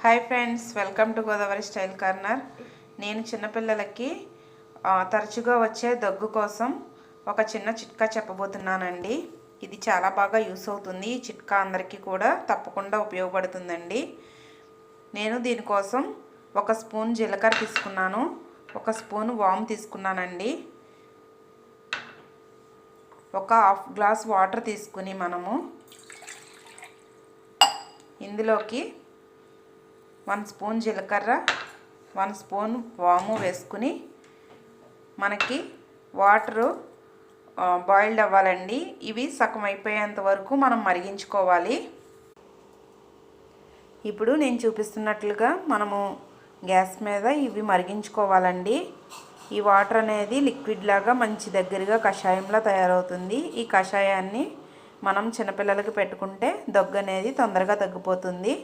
Hi friends, welcome to Godavari style corner. నేను చిన్నపిల్లలకి తరచుగా వచ్చే దగ్గు కోసం ఒక చిన్న చిట్కా చెప్పబోతున్నానండి. ఇది చాలా బాగా యూస్ అవుతుంది. ఈ చిట్కా అందరికీ కూడా తప్పకుండా ఉపయోగపడుతుందండి. నేను దీనికోసం 1 స్పూన్ జీలకర్ర తీసుకున్నాను, 1 స్పూన్ వాము తీసుకున్నానండి. 1/2 గ్లాస్ వాటర్ తీసుకుని మనము ఇందులోకి 1 స్పూన్ జీలకర్ర, 1 స్పూన్ వాము వేసుకుని మనకి వాటరు బాయిల్డ్ అవ్వాలండి. ఇవి సగం అయిపోయేంత వరకు మనం మరిగించుకోవాలి. ఇప్పుడు నేను చూపిస్తున్నట్లుగా మనము గ్యాస్ మీద ఇవి మరిగించుకోవాలండి. ఈ వాటర్ అనేది లిక్విడ్ లాగా మంచి దగ్గరగా కషాయంలా తయారవుతుంది. ఈ కషాయాన్ని మనం చిన్నపిల్లలకి పెట్టుకుంటే దగ్గు అనేది తొందరగా తగ్గిపోతుంది.